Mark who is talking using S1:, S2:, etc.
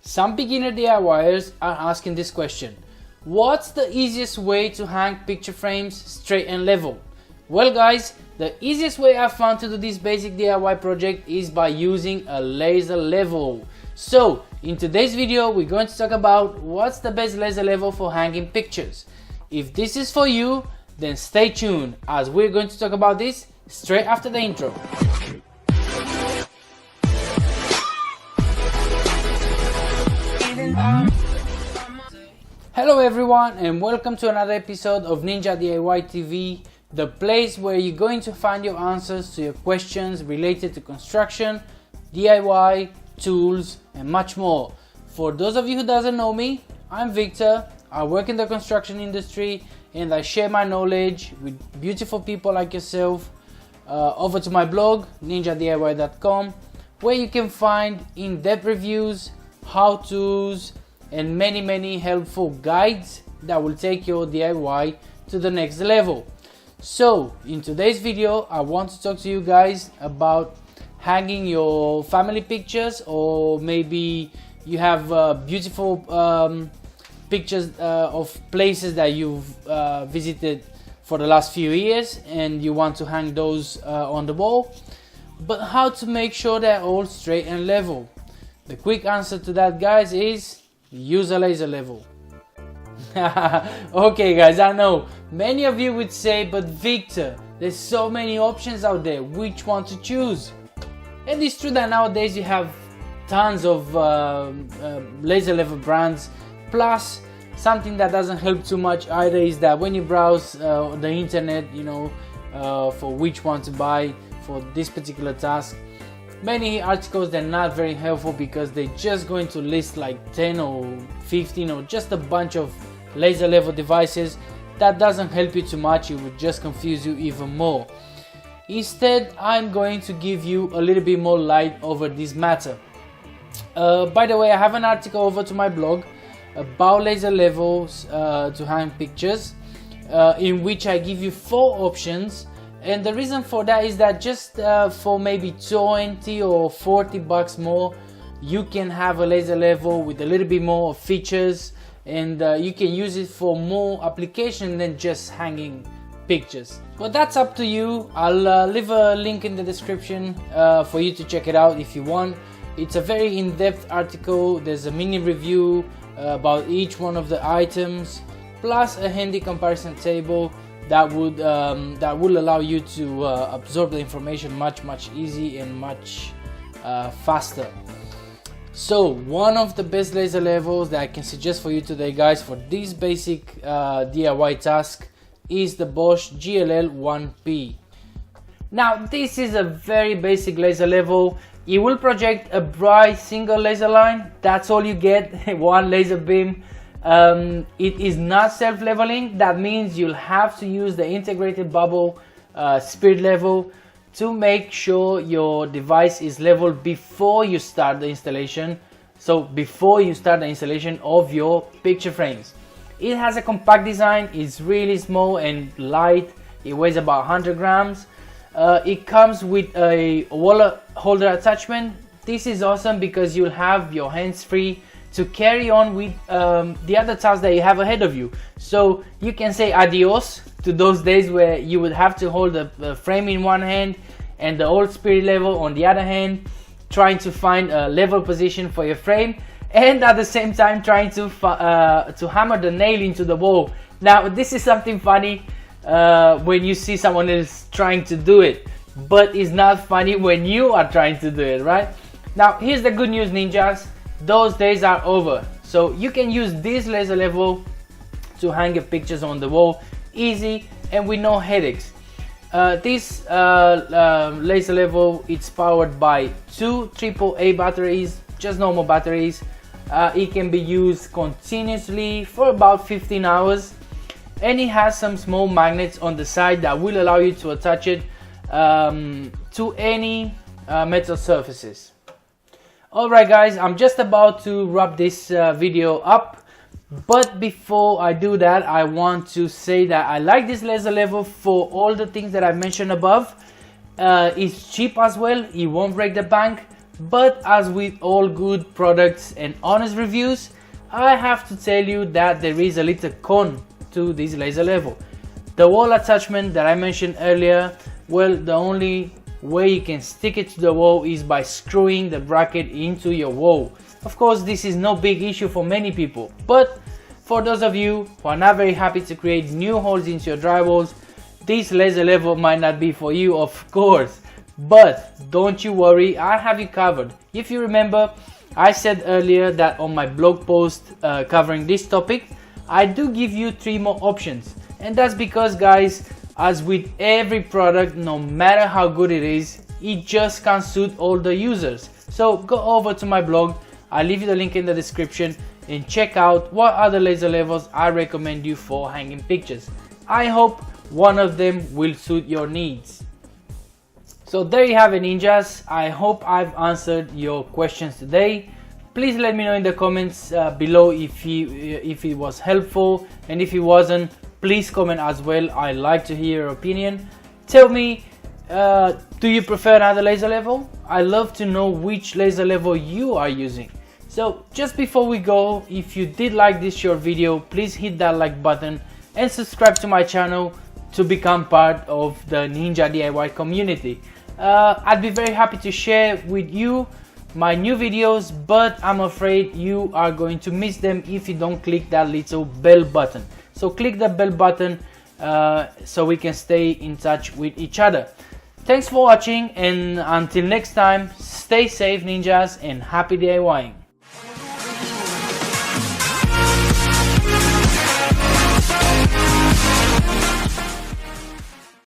S1: Some beginner DIYers are asking this question: what's the easiest way to hang picture frames straight and level? Well guys, the easiest way I've found to do this basic DIY project is by using a laser level. So in today's video we're going to talk about what's the best laser level for hanging pictures. If this is for you, then stay tuned as we're going to talk about this straight after the intro. Hello everyone and welcome to another episode of Ninja DIY TV, the place where you're going to find your answers to your questions related to construction, DIY, tools and much more. For those of you who doesn't know me, I'm Victor. I work in the construction industry and I share my knowledge with beautiful people like yourself over to my blog ninjadiy.com, where you can find in-depth reviews, how-tos and many helpful guides that will take your DIY to the next level. So in today's video I want to talk to you guys about hanging your family pictures, or maybe you have beautiful pictures of places that you've visited for the last few years and you want to hang those on the wall, but how to make sure they're all straight and level. The quick answer to that, guys, is use a laser level. Okay guys, I know many of you would say, but Victor, there's so many options out there, which one to choose? And it's true that nowadays you have tons of laser level brands. Plus something that doesn't help too much either is that when you browse the internet, you know, for which one to buy for this particular task, many articles, they're not very helpful because they're just going to list like 10 or 15 or just a bunch of laser level devices. That doesn't help you too much, it would just confuse you even more. Instead, I'm going to give you a little bit more light over this matter. By the way, I have an article over to my blog about laser levels to hang pictures, in which I give you 4 options. And the reason for that is that just for maybe 20 or 40 bucks more, you can have a laser level with a little bit more features, and you can use it for more application than just hanging pictures. But that's up to you. I'll leave a link in the description for you to check it out if you want. It's a very in-depth article. There's a mini review about each one of the items, plus a handy comparison table that will allow you to absorb the information much easy and much faster. So one of the best laser levels that I can suggest for you today, guys, for this basic DIY task is the Bosch GLL 1P. Now this is a very basic laser level. It will project a bright single laser line. That's all you get, one laser beam. It is not self-leveling. That means you'll have to use the integrated bubble spirit level to make sure your device is leveled before you start the installation. So before you start the installation of your picture frames. It has a compact design. It's really small and light. It weighs about 100 grams. It comes with a wallet holder attachment. This is awesome because you'll have your hands free to carry on with the other tasks that you have ahead of you. So you can say adios to those days where you would have to hold the frame in one hand and the old spirit level on the other hand, trying to find a level position for your frame, and at the same time trying to hammer the nail into the wall. Now this is something funny when you see someone else trying to do it, but it's not funny when you are trying to do it, right? Now here's the good news, ninjas. Those days are over. So you can use this laser level to hang your pictures on the wall easy and with no headaches. This laser level, it's powered by 2 AAA batteries, just normal batteries. It can be used continuously for about 15 hours, and it has some small magnets on the side that will allow you to attach it to any metal surfaces. Alright guys, I'm just about to wrap this video up, but before I do that, I want to say that I like this laser level for all the things that I mentioned above. It's cheap as well, it won't break the bank, But as with all good products and honest reviews, I have to tell you that there is a little con to this laser level. The wall attachment that I mentioned earlier, well, the only way you can stick it to the wall is by screwing the bracket into your wall. Of course, this is no big issue for many people, but for those of you who are not very happy to create new holes into your drywalls, this laser level might not be for you, of course. But don't you worry, I have you covered. If you remember, I said earlier that on my blog post covering this topic, I do give you 3 more options. And that's because, guys, as with every product, no matter how good it is, it just can't suit all the users. So go over to my blog, I'll leave you the link in the description, and check out what other laser levels I recommend you for hanging pictures. I hope one of them will suit your needs. So there you have it, ninjas. I hope I've answered your questions today. Please let me know in the comments below if it was helpful, and if it wasn't, please comment as well. I like to hear your opinion. Tell me, do you prefer another laser level? I love to know which laser level you are using. So just before we go, if you did like this short video, please hit that like button and subscribe to my channel to become part of the Ninja DIY community. I'd be very happy to share with you my new videos, but I'm afraid you are going to miss them if you don't click that little bell button. So click the bell button so we can stay in touch with each other. Thanks for watching, and until next time, stay safe, ninjas, and happy DIYing.